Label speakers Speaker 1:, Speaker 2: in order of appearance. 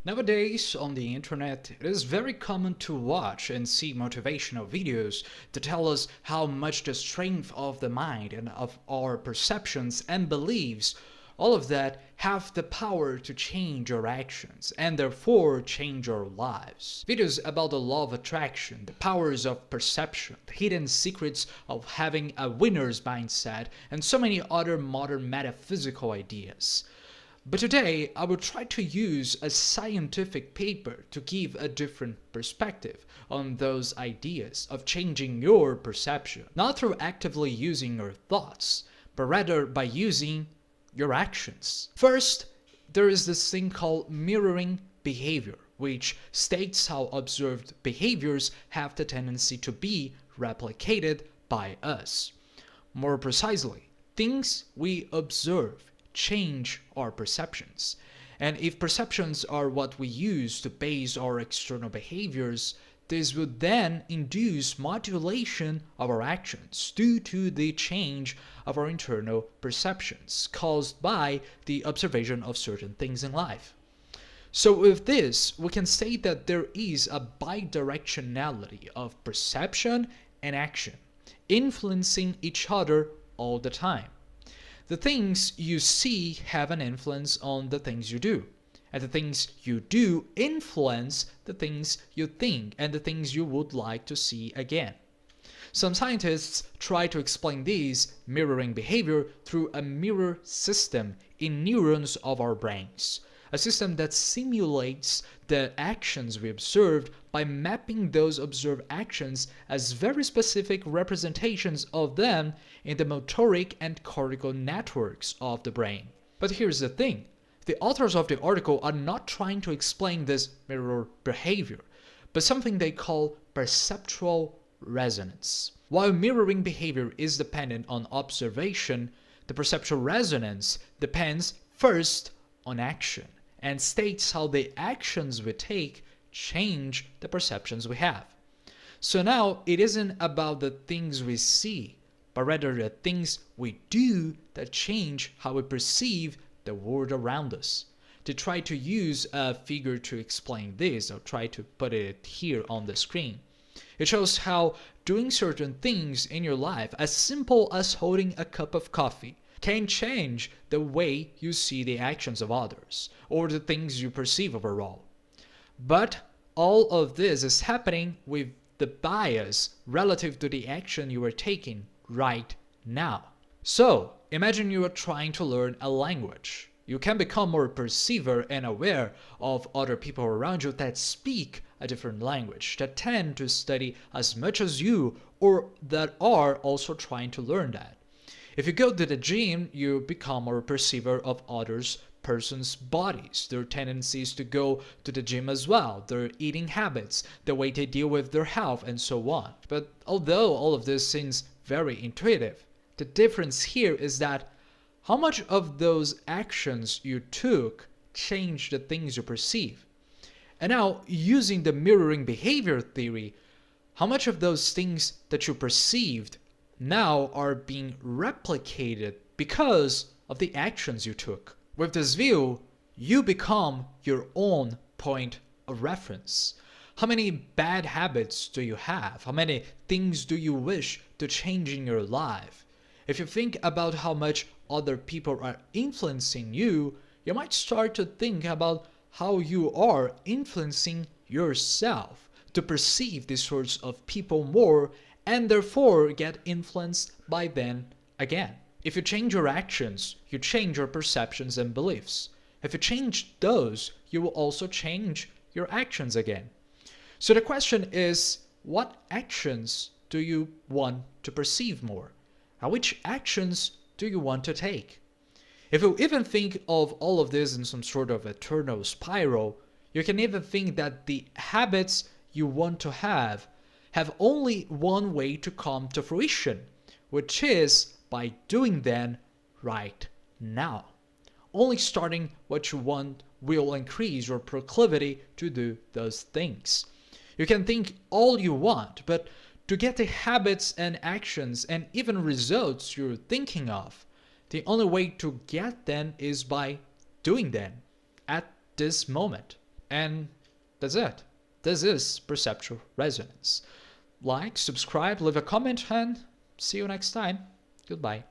Speaker 1: Nowadays, on the internet, it is very common to watch and see motivational videos to tell us how much the strength of the mind and of our perceptions and beliefs, all of that, have the power to change our actions and therefore change our lives. Videos about the law of attraction, the powers of perception, the hidden secrets of having a winner's mindset, and so many other modern metaphysical ideas. But today, I will try to use a scientific paper to give a different perspective on those ideas of changing your perception, not through actively using your thoughts, but rather by using your actions. First, there is this thing called mirroring behavior, which states how observed behaviors have the tendency to be replicated by us. More precisely, things we observe change our perceptions. And if perceptions are what we use to base our external behaviors, this would then induce modulation of our actions due to the change of our internal perceptions caused by the observation of certain things in life. So with this, we can say that there is a bidirectionality of perception and action, influencing each other all the time. The things you see have an influence on the things you do, and the things you do influence the things you think and the things you would like to see again. Some scientists try to explain this mirroring behavior through a mirror system in neurons of our brains, a system that simulates the actions we observed by mapping those observed actions as very specific representations of them in the motoric and cortical networks of the brain. But here's the thing. The authors of the article are not trying to explain this mirror behavior, but something they call perceptual resonance. While mirroring behavior is dependent on observation, the perceptual resonance depends first on action and states how the actions we take change the perceptions we have. So now it isn't about the things we see, but rather the things we do that change how we perceive the world around us. To try to use a figure to explain this, I'll try to put it here on the screen. It shows how doing certain things in your life, as simple as holding a cup of coffee, can change the way you see the actions of others, or the things you perceive overall. But all of this is happening with the bias relative to the action you are taking right now. So, imagine you are trying to learn a language. You can become more perceiver and aware of other people around you that speak a different language, that tend to study as much as you, or that are also trying to learn that. If you go to the gym, you become more perceiver of others' person's bodies, their tendencies to go to the gym as well, their eating habits, the way they deal with their health, and so on. But although all of this seems very intuitive, the difference here is that how much of those actions you took change the things you perceive. And now, using the mirroring behavior theory, how much of those things that you perceived now are being replicated because of the actions you took. With this view, you become your own point of reference. How many bad habits do you have? How many things do you wish to change in your life? If you think about how much other people are influencing you, you might start to think about how you are influencing yourself to perceive these sorts of people more and therefore get influenced by them again. If you change your actions, you change your perceptions and beliefs. If you change those, you will also change your actions again. So the question is, what actions do you want to perceive more? And which actions do you want to take? If you even think of all of this in some sort of eternal spiral, you can even think that the habits you want to have only one way to come to fruition, which is by doing them right now. Only starting what you want will increase your proclivity to do those things. You can think all you want, but to get the habits and actions and even results you're thinking of, the only way to get them is by doing them at this moment. And that's it. This is perceptual resonance. Like, subscribe, leave a comment, and see you next time. Goodbye.